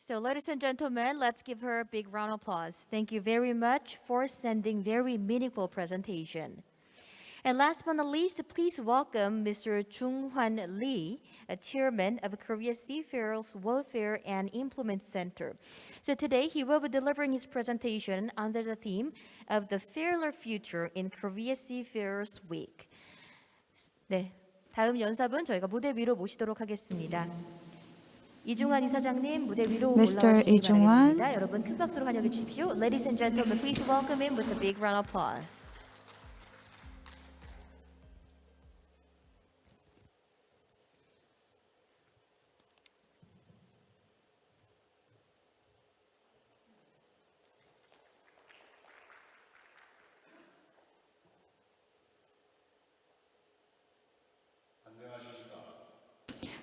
So ladies and gentlemen, let's give her a big round of applause. Thank you very much for sending very meaningful presentation. And last but not least, please welcome Mr. Jung-hwan Lee, a chairman of Korea Seafarers Welfare and Implement Center. So today he will be delivering his presentation under the theme of the Fairer Future in Korea Seafarers Week. 네, 다음 연사분 저희가 무대 위로 모시도록 하겠습니다. 이중환 이사장님 무대 위로 올라와 Mr. 주시기 이중환. 바라겠습니다. 여러분 큰 박수로 환영해 주십시오. Ladies and gentlemen, please welcome him with a big round of applause.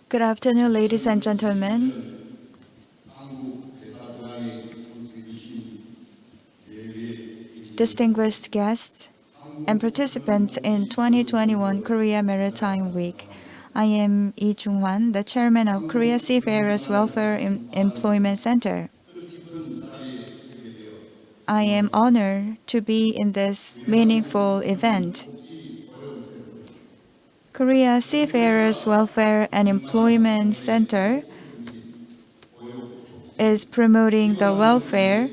Good afternoon, ladies and gentlemen. Distinguished guests and participants in 2021 Korea Maritime Week. I am Lee Jung-hwan, the chairman of Korea Seafarers Welfare Employment Center. I am honored to be in this meaningful event. Korea Seafarers Welfare and Employment Center is promoting the welfare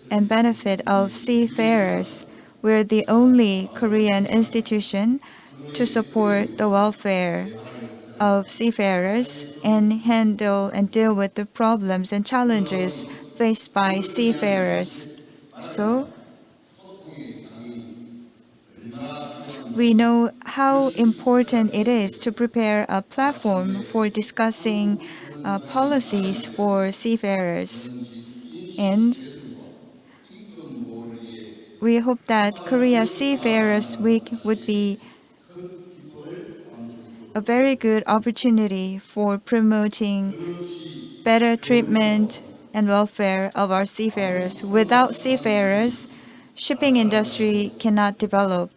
and benefit of seafarers. We're the only Korean institution to support the welfare of seafarers and handle and deal with the problems and challenges faced by seafarers. So, we know how important it is to prepare a platform for discussing policies for seafarers. And we hope that Korea Seafarers Week would be a very good opportunity for promoting better treatment and welfare of our seafarers. Without seafarers, shipping industry cannot develop.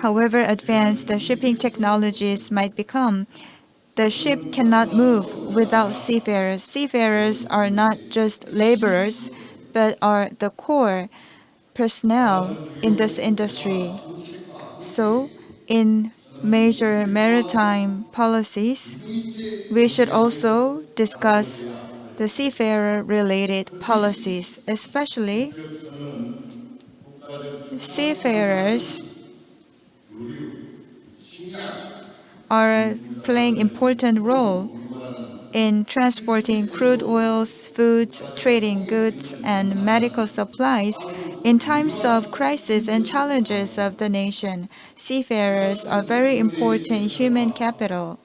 However advanced the shipping technologies might become, the ship cannot move without seafarers. Seafarers are not just laborers, but are the core personnel in this industry. So, in major maritime policies, we should also discuss the seafarer-related policies, especially seafarers are playing important role in transporting crude oils, foods, trading goods, and medical supplies. In times of crisis and challenges of the nation, seafarers are very important human capital.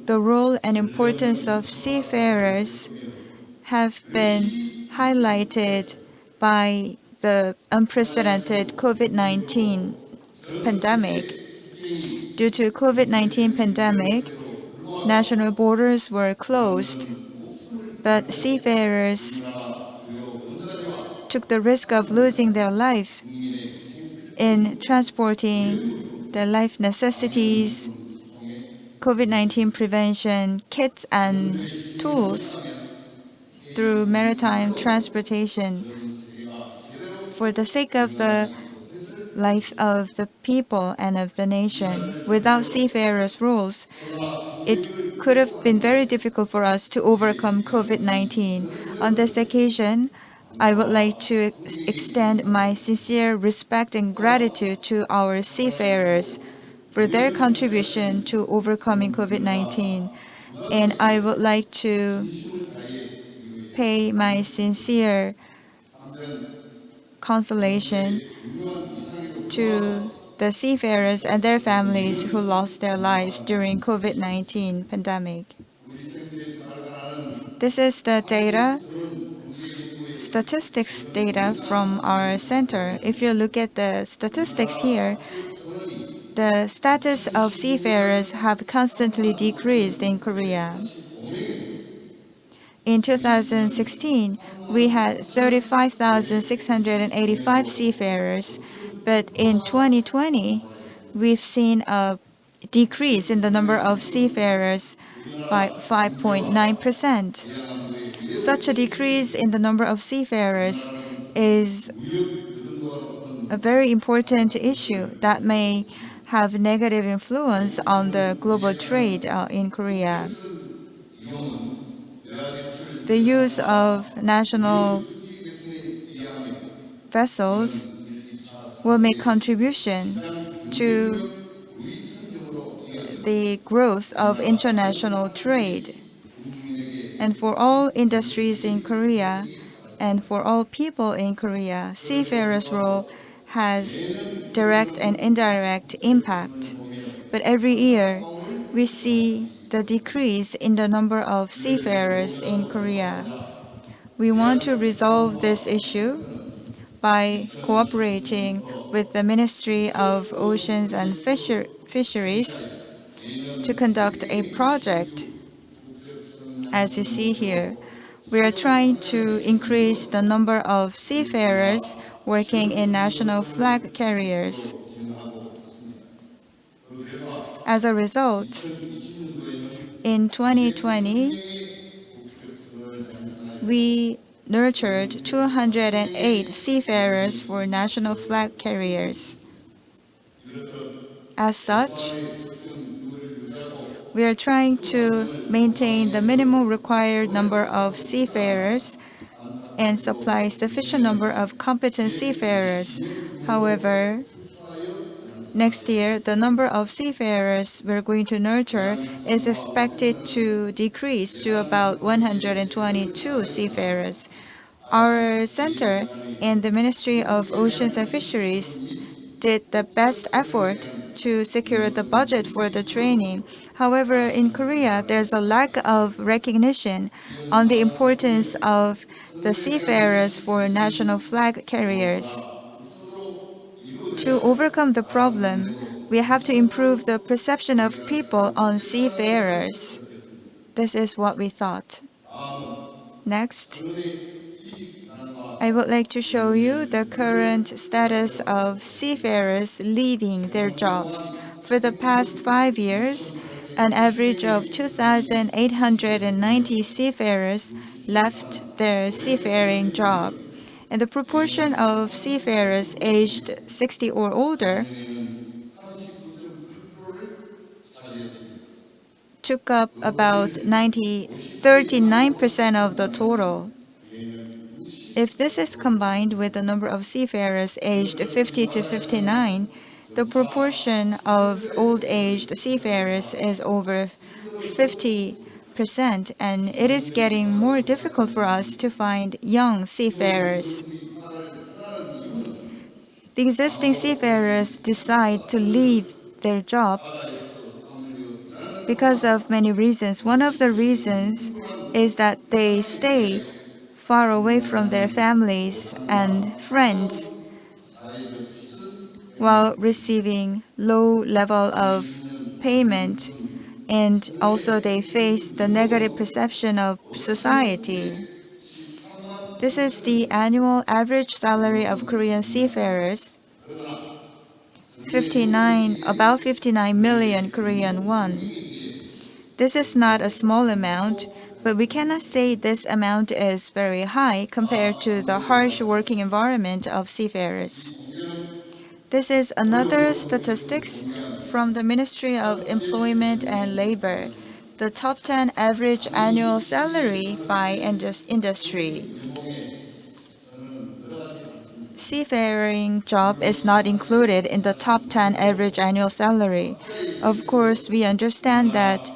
The role and importance of seafarers have been highlighted by the unprecedented COVID-19 pandemic. Due to COVID-19 pandemic, national borders were closed, but seafarers took the risk of losing their life in transporting their life necessities, COVID-19 prevention kits and tools through maritime transportation. For the sake of the life of the people and of the nation, without seafarers' rules, it could have been very difficult for us to overcome COVID-19. On this occasion, I would like to extend my sincere respect and gratitude to our seafarers for their contribution to overcoming COVID-19. And I would like to pay my sincere consolation to the seafarers and their families who lost their lives during COVID-19 pandemic. This is the statistics data from our center. If you look at the statistics here, the status of seafarers have constantly decreased in Korea. In 2016, we had 35,685 seafarers, but in 2020, we've seen a decrease in the number of seafarers by 5.9%. Such a decrease in the number of seafarers is a very important issue that may have negative influence on the global trade in Korea. The use of national vessels will make contribution to the growth of international trade. And for all industries in Korea and for all people in Korea, seafarers' role has direct and indirect impact. But every year, we see the decrease in the number of seafarers in Korea. We want to resolve this issue by cooperating with the Ministry of Oceans and Fisheries to conduct a project. As you see here, we are trying to increase the number of seafarers working in national flag carriers. As a result, in 2020, we nurtured 208 seafarers for national flag carriers. As such, we are trying to maintain the minimum required number of seafarers and supply sufficient number of competent seafarers. However, next year, the number of seafarers we're going to nurture is expected to decrease to about 122 seafarers. Our center and the Ministry of Oceans and Fisheries did the best effort to secure the budget for the training. However, in Korea, there's a lack of recognition on the importance of the seafarers for national flag carriers. To overcome the problem, we have to improve the perception of people on seafarers. This is what we thought. Next, I would like to show you the current status of seafarers leaving their jobs. For the past 5 years, an average of 2,890 seafarers left their seafaring job, and the proportion of seafarers aged 60 or older took up about 39% of the total. If this is combined with the number of seafarers aged 50 to 59, the proportion of old-aged seafarers is over 50%, and it is getting more difficult for us to find young seafarers. The existing seafarers decide to leave their job because of many reasons. One of the reasons is that they stay far away from their families and friends while receiving low level of payment, and also they face the negative perception of society. This is the annual average salary of Korean seafarers, about 59 million Korean won. This is not a small amount, but we cannot say this amount is very high compared to the harsh working environment of seafarers. This is another statistics from the Ministry of Employment and Labor, the top 10 average annual salary by industry. Seafaring job is not included in the top 10 average annual salary. Of course, we understand that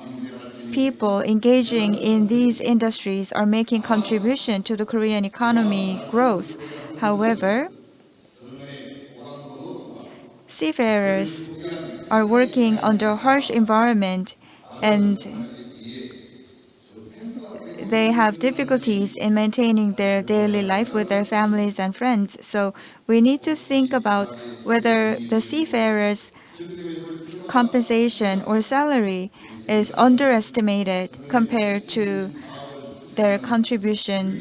people engaging in these industries are making contribution to the Korean economy growth. However, seafarers are working under harsh environment and they have difficulties in maintaining their daily life with their families and friends. So we need to think about whether the seafarers' compensation or salary is underestimated compared to their contribution.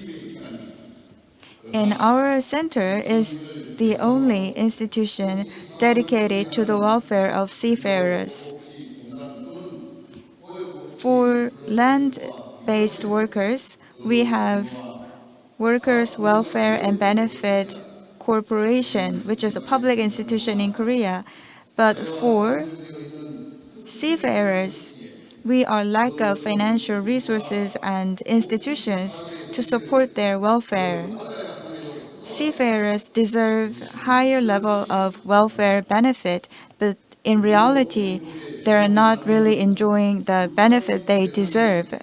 And our center is the only institution dedicated to the welfare of seafarers. For land land-based workers, we have Workers' Welfare and Benefit Corporation, which is a public institution in Korea. But for seafarers, we are lack of financial resources and institutions to support their welfare. Seafarers deserve higher level of welfare benefit, but in reality, they are not really enjoying the benefit they deserve.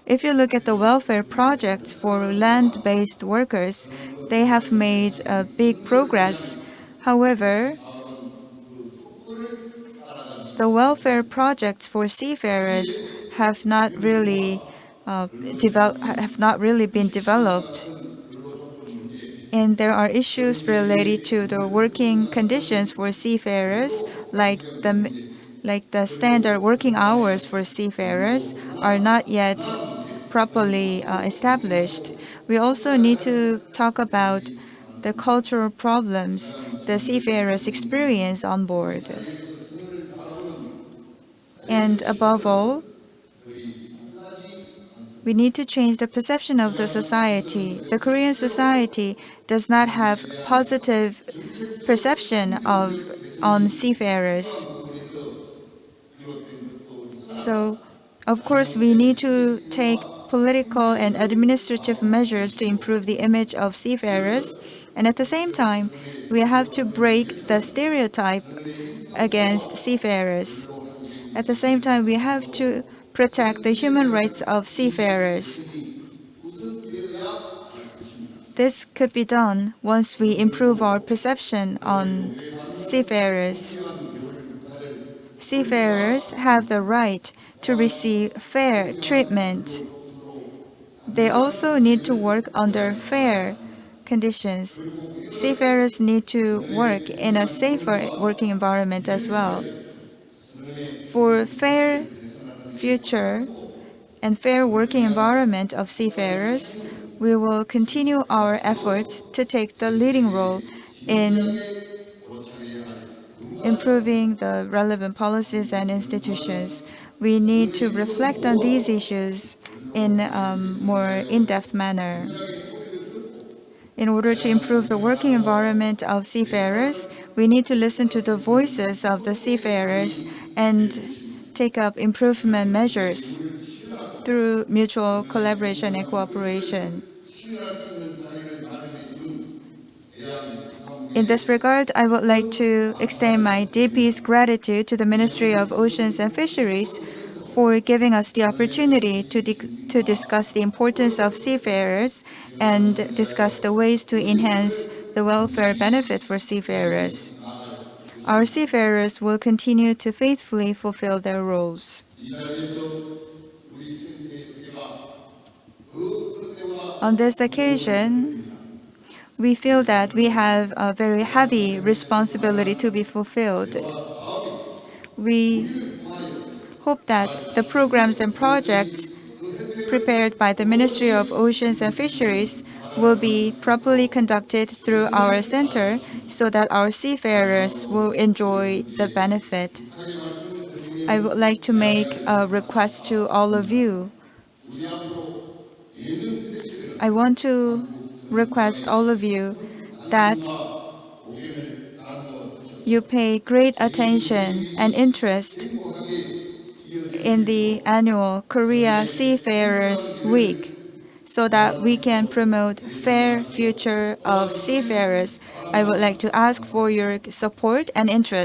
If you look at the welfare projects for land-based workers, they have made a big progress. However, the welfare projects for seafarers have not really been developed, and there are issues related to the working conditions for seafarers, like the standard working hours for seafarers are not yet properly established. We also need to talk about the cultural problems the seafarers experience on board. And above all, we need to change the perception of the society. The Korean society does not have positive perception on seafarers. So, of course, we need to take political and administrative measures to improve the image of seafarers. And at the same time, we have to break the stereotype against seafarers. At the same time, we have to protect the human rights of seafarers. This could be done once we improve our perception on seafarers. Seafarers have the right to receive fair treatment. They also need to work under fair conditions. Seafarers need to work in a safer working environment as well. For fair future and fair working environment of seafarers, we will continue our efforts to take the leading role in improving the relevant policies and institutions. We need to reflect on these issues in a more in-depth manner. In order to improve the working environment of seafarers, we need to listen to the voices of the seafarers and take up improvement measures through mutual collaboration and cooperation. In this regard, I would like to extend my deepest gratitude to the Ministry of Oceans and Fisheries for giving us the opportunity to discuss the importance of seafarers and discuss the ways to enhance the welfare benefit for seafarers. Our seafarers will continue to faithfully fulfill their roles. On this occasion, we feel that we have a very heavy responsibility to be fulfilled. We hope that the programs and projects prepared by the Ministry of Oceans and Fisheries will be properly conducted through our center so that our seafarers will enjoy the benefit. I would like to make a request to all of you. I want to request all of you that you pay great attention and interest in the annual Korea Seafarers Week so that we can promote fair future of seafarers. I would like to ask for your support and interest.